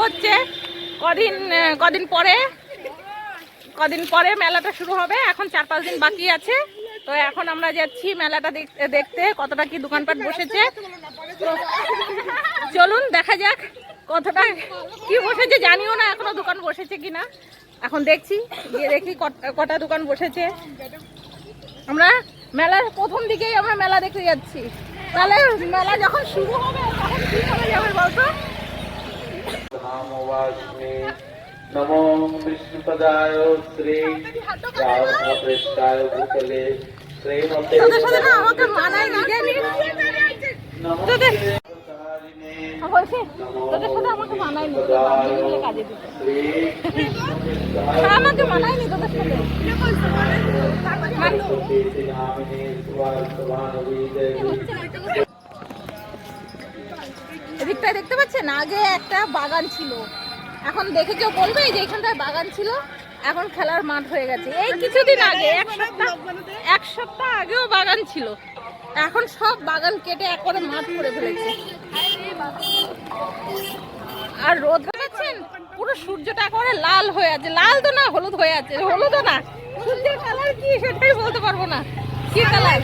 হচ্ছে কদিন কদিন পরে মেলাটা শুরু হবে। এখন 4-5 দিন বাকি আছে। তো এখন আমরা যাচ্ছি মেলাটা দেখতে কতটা কি দোকানপাট বসেছে। তো চলুন দেখা যাক কতটা কি বসেছে, জানিও না এখনো দোকান বসেছে কিনা। এখন দেখছি, গিয়ে দেখি কটা দোকান বসেছে। আমরা মেলার প্রথম দিকেই আমরা মেলা দেখতে যাচ্ছি, তাহলে মেলা যখন শুরু হবে তখন কি করে যাবে বলতো। নমো বিষ্ণুপদায় শ্রী রামকৃষ্ণায় ভূতলে শ্রীমতে তোদের সাথে না আমাকে মানায় না, জানি তোদের সাথে আমাকে মানায় নি, কাজে দিতে আমাকে মানায় নি তোদের সাথে। এদিকটায় দেখতে পাচ্ছেন আগে একটা বাগান ছিল, এখন দেখে কেউ বলবে যে এখানটায় বাগান ছিল, এখন খেলার মাঠ হয়ে গেছে। এই কিছুদিন আগে এক সপ্তাহ আগেও বাগান ছিল, এখন সব বাগান কেটে একবারে মাঠ করে ফেলেছে। আর রোদ পাচ্ছেন, পুরো সূর্যটা একেবারে লাল হয়ে আছে, লাল তো না হলুদ হয়ে আছে, হলুদও না, সূর্যের কালার কি সেটাই বলতে পারবো না কি কালার,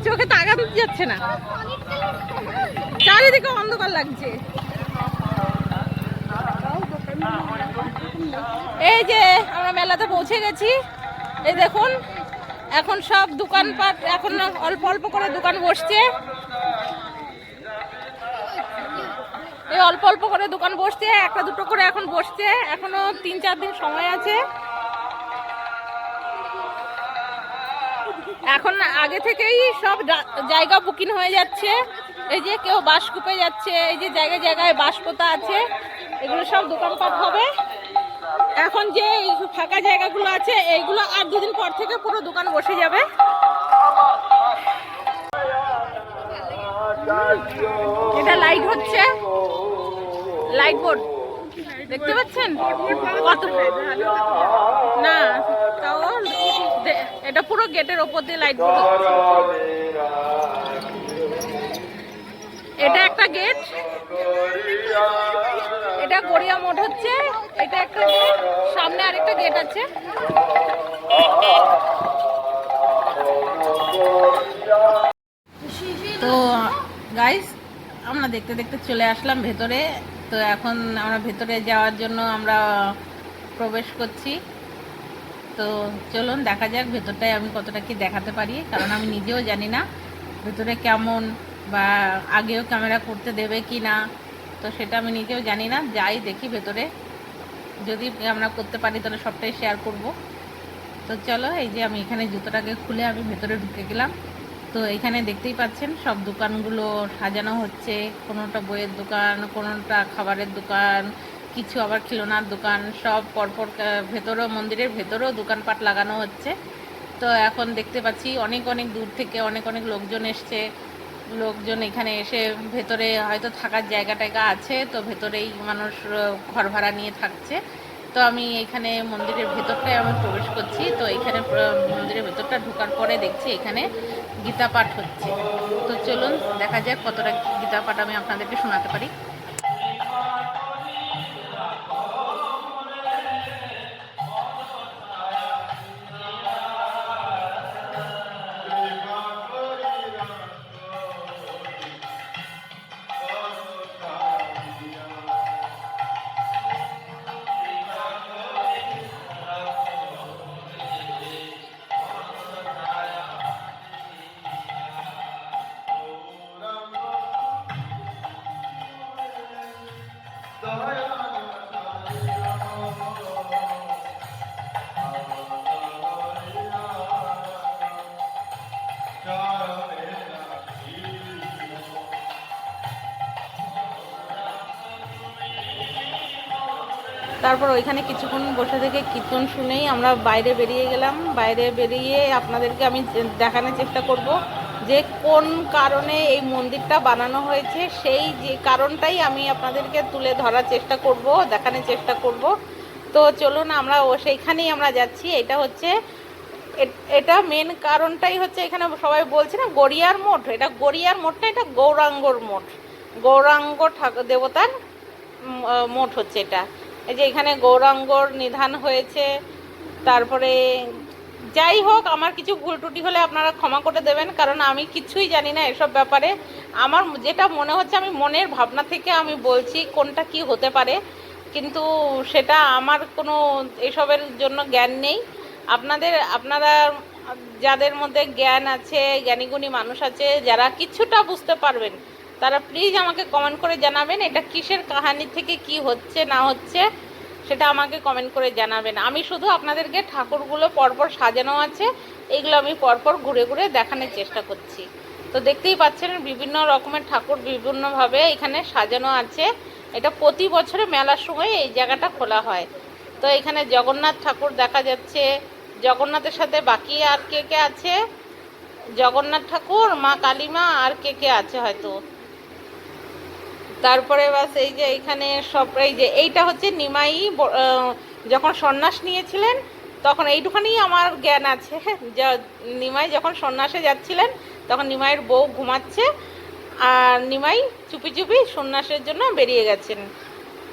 চোখে তাকানো যাচ্ছে না, চারিদিকে অন্ধকার লাগছে। এই যে আমরা মেলাতে পৌঁছে গেছি, এই দেখুন এখন সব দোকানপাট এখন অল্প অল্প করে দোকান বসছে, এই অল্প অল্প করে দোকান বসছে, একটা দুটো করে এখন বসছে, এখনো 3-4 দিন সময় আছে। এখন আগে থেকেই সব জায়গা বুকিং হয়ে যাচ্ছে। এই যে কেউ বাঁশ কুপে যাচ্ছে, এই যে জায়গায় জায়গায় বাঁশ পোতা আছে, এগুলো সব দোকানপাট হবে। এখন যে ফাঁকা জায়গাগুলো আছে এইগুলো আর 2 দিন পর থেকে পুরো দোকান বসে যাবে। এটা লাইট হচ্ছে, লাইট বোর্ড দেখতে পাচ্ছেন কত না, তাও এটা পুরো গেটের ওপর দিয়ে লাইট বোর্ড হচ্ছে। এটা একটা গেট, এটা গড়িয়া মোড় হচ্ছে, এটা একটা গেট, সামনে আরেকটা গেট আছে। তো গাইস আমরা দেখতে দেখতে চলে আসলাম ভেতরে। তো এখন আমরা ভেতরে যাওয়ার জন্য আমরা প্রবেশ করছি। তো চলুন দেখা যাক ভেতরটায় আমি কতটা কি দেখাতে পারি, কারণ আমি নিজেও জানি না ভেতরে কেমন, বা আগেও ক্যামেরা করতে দেবে কি না, তো সেটা আমি নিজেও জানি না। যাই দেখি ভেতরে, যদি আমরা করতে পারি তাহলে সবটাই শেয়ার করব। তো চলো, এই যে আমি এখানে জুতোটাকে খুলে আমি ভেতরে ঢুকে গেলাম। তো এখানে দেখতেই পাচ্ছেন সব দোকানগুলো সাজানো হচ্ছে, কোনোটা বইয়ের দোকান, কোনোটা খাবারের দোকান, কিছু আবার খেলনার দোকান, সব পরপর ভেতরেও মন্দিরের ভেতরেও দোকানপাট লাগানো হচ্ছে। তো এখন দেখতে পাচ্ছি অনেক অনেক দূর থেকে অনেক অনেক লোকজন এসছে, লোকজন এখানে এসে ভেতরে হয়তো থাকার জায়গা টায়গা আছে, তো ভেতরেই মানুষ ঘর ভাড়া নিয়ে থাকছে। তো আমি এখানে মন্দিরের ভেতরটায় আমি প্রবেশ করছি। তো এখানে মন্দিরের ভেতরটা ঢোকার পরে দেখছি এখানে গীতা পাঠ হচ্ছে। তো চলুন দেখা যাক কতটা গীতা পাঠ আমি আপনাদেরকে শোনাতে পারি। তারপর ওইখানে কিছুক্ষণ বসে থেকে কীর্তন শুনেই আমরা বাইরে বেরিয়ে গেলাম। বাইরে বেরিয়ে আপনাদেরকে আমি দেখানোর চেষ্টা করব যে কোন কারণে এই মন্দিরটা বানানো হয়েছে, সেই যে কারণটাই আমি আপনাদেরকে তুলে ধরার চেষ্টা করব, দেখানোর চেষ্টা করব। তো চলুন আমরা সেইখানেই আমরা যাচ্ছি। এটা হচ্ছে এটা মেন কারণটাই হচ্ছে, এখানে সবাই বলছে না গড়িয়ার মঠ, এটা গড়িয়ার মঠটা, এটা গৌরাঙ্গর মঠ, গৌরাঙ্গ ঠাকুর দেবতার মোট হচ্ছে এটা। এই যে এখানে গৌরাঙ্গর নিধান হয়েছে। তারপরে যাই হোক, আমার কিছু ভুল ত্রুটি হলে আপনারা ক্ষমা করে দেবেন, কারণ আমি কিছুই জানি না এসব ব্যাপারে। আমার যেটা মনে হচ্ছে, আমি মনের ভাবনা থেকে আমি বলছি কোনটা কি হতে পারে, কিন্তু সেটা আমার কোনো এসবের জন্য জ্ঞান নেই। আপনারা যাদের মধ্যে জ্ঞান আছে, জ্ঞানীগুণী মানুষ আছে, যারা কিছুটা বুঝতে পারবেন, তারা প্লিজ আমাকে কমেন্ট করে জানাবেন এটা কিসের কাহিনী থেকে কি হচ্ছে না হচ্ছে, সেটা আমাকে কমেন্ট করে জানাবেন। আমি শুধু আপনাদেরকে ঠাকুরগুলো পরপর সাজানো আছে, এইগুলো আমি পরপর ঘুরে ঘুরে দেখানোর চেষ্টা করছি। তো দেখতেই পাচ্ছেন বিভিন্ন রকমের ঠাকুর বিভিন্নভাবে এখানে সাজানো আছে। এটা প্রতি বছরে মেলার সময় এই জায়গাটা খোলা হয়। তো এখানে জগন্নাথ ঠাকুর দেখা যাচ্ছে। জগন্নাথের সাথে বাকি আর কে কে আছে? জগন্নাথ ঠাকুর, মা কালীমা, আর কে কে আছে হয়তো। তারপরে বাস এই যে এইখানে সব, এই যে এইটা হচ্ছে নিমাই যখন সন্ন্যাস নিয়েছিলেন তখন এইটুখানি আমার জ্ঞান আছে। নিমাই যখন সন্ন্যাসে যাচ্ছিলেন তখন নিমাইয়ের বউ ঘুমাচ্ছে, আর নিমাই চুপি চুপি সন্ন্যাসের জন্য বেরিয়ে গেছেন।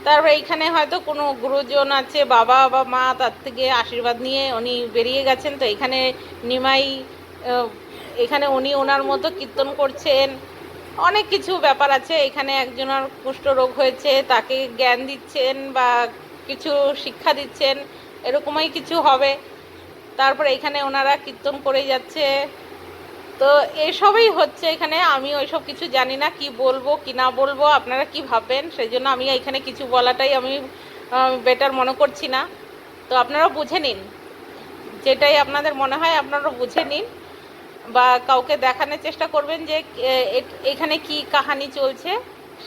তারপরে এইখানে হয়তো কোনো গুরুজন আছে, বাবা বা মা, তার থেকে আশীর্বাদ নিয়ে উনি বেরিয়ে গেছেন। তো এখানে নিমাই, এখানে উনি ওনার মতো কীর্তন করছেন। অনেক কিছু ব্যাপার আছে। এখানে একজনের কুষ্ঠরোগ হয়েছে, তাকে জ্ঞান দিচ্ছেন বা কিছু শিক্ষা দিচ্ছেন, এরকমই কিছু হবে। তারপরে এখানে ওনারা কীর্তন করে যাচ্ছে। তো এসবই হচ্ছে এখানে। আমি ওইসব কিছু জানি না, কি বলবো কি না বলবো, আপনারা কি ভাববেন, সেই জন্য আমি এখানে কিছু বলাটাই আমি বেটার মনে করছি না। তো আপনারা বুঝে নিন, যেটাই আপনাদের মনে হয় আপনারা বুঝে নিন, বা কাউকে দেখানোর চেষ্টা করবেন যে এখানে কি কাহিনী চলছে,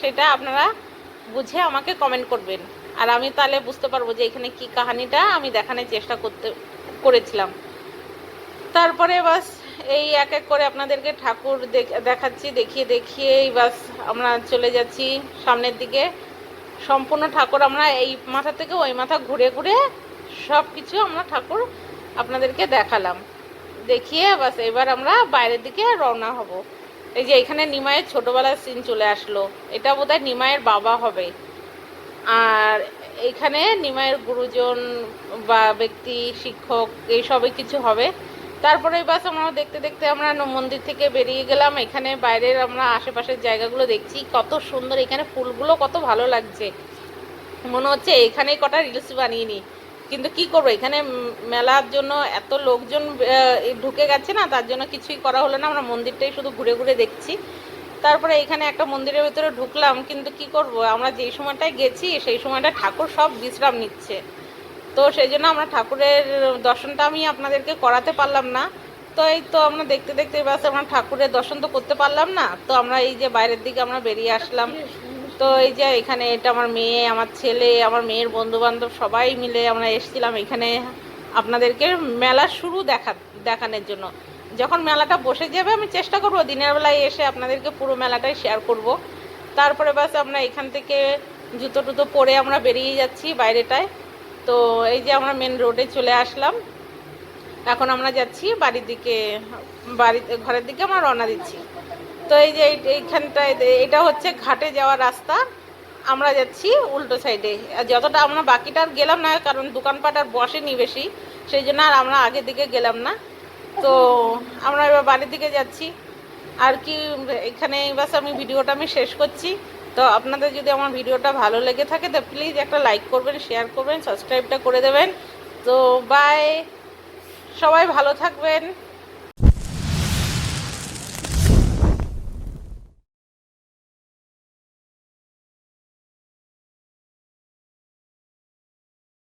সেটা আপনারা বুঝে আমাকে কমেন্ট করবেন, আর আমি তাহলে বুঝতে পারবো যে এখানে কি কাহিনীটা আমি দেখানোর চেষ্টা করেছিলাম। তারপরে বাস এই এক এক করে আপনাদেরকে ঠাকুর দেখাচ্ছি, দেখিয়ে দেখিয়েই বাস আমরা চলে যাচ্ছি সামনের দিকে। সম্পূর্ণ ঠাকুর আমরা এই মাথা থেকে ওই মাথা ঘুরে ঘুরে সব কিছু আমরা ঠাকুর আপনাদেরকে দেখালাম। দেখিয়ে বাস এবার আমরা বাইরের দিকে রওনা হব। এই যে এখানে নিমাইয়ের ছোটোবেলার সিন চলে আসলো, এটা বোধহয় নিমাইয়ের বাবা হবে। আর এইখানে নিমাইয়ের গুরুজন বা ব্যক্তি, শিক্ষক, এইসবই কিছু হবে। তারপরে বাস আমরা দেখতে দেখতে আমরা মন্দির থেকে বেরিয়ে গেলাম। এখানে বাইরের আমরা আশেপাশের জায়গাগুলো দেখছি, কত সুন্দর। এখানে ফুলগুলো কত ভালো লাগছে, মনে হচ্ছে এখানেই কটা রিলস বানিয়ে নিই। কিন্তু কি করবো, এখানে মেলার জন্য এত লোকজন ঢুকে গেছে না, তার জন্য কিছুই করা হলো না। আমরা মন্দিরটাই শুধু ঘুরে ঘুরে দেখছি। তারপরে এখানে একটা মন্দিরের ভিতরে ঢুকলাম, কিন্তু কি করব, আমরা যেই সময়টায় গেছি সেই সময়টা ঠাকুর সব বিশ্রাম নিচ্ছে। তো সেই জন্য আমরা ঠাকুরের দর্শনটা আমি আপনাদেরকে করাতে পারলাম না। তো এই তো আমরা দেখতে দেখতে বাস আমরা ঠাকুরের দর্শন তো করতে পারলাম না। তো আমরা এই যে বাইরের দিকে আমরা বেরিয়ে আসলাম। তো এই যে এখানে এটা আমার মেয়ে, আমার ছেলে, আমার মেয়ের বন্ধুবান্ধব সবাই মিলে আমরা এসেছিলাম এখানে আপনাদেরকে মেলা শুরু দেখানোর জন্য। যখন মেলাটা বসে যাবে আমি চেষ্টা করব দিনের বেলায় এসে আপনাদেরকে পুরো মেলাটাই শেয়ার করব। তারপরে বাস আমরা এখান থেকে জুতো টুতো পরে আমরা বেরিয়ে যাচ্ছি বাইরেটায়। তো এই যে আমরা মেন রোডে চলে আসলাম। এখন আমরা যাচ্ছি বাড়ির দিকে, ঘরের দিকে আমরা রওনা দিচ্ছি। তো এই যে এইখানটায় এটা হচ্ছে ঘাটে যাওয়ার রাস্তা, আমরা যাচ্ছি উল্টো সাইডে। যতটা আমরা বাকিটা আর গেলাম না, কারণ দোকানপাট আর বসেনি বেশি, সেই জন্য আর আমরা আগের দিকে গেলাম না। তো আমরা এবার বাড়ির দিকে যাচ্ছি আর কি। এখানে বাস আমি ভিডিওটা শেষ করছি। তো আপনাদের যদি আমার ভিডিওটা ভালো লেগে থাকে তো প্লিজ একটা লাইক করবেন, শেয়ার করবেন, সাবস্ক্রাইবটা করে দেবেন। তো বাই, সবাই ভালো থাকবেন।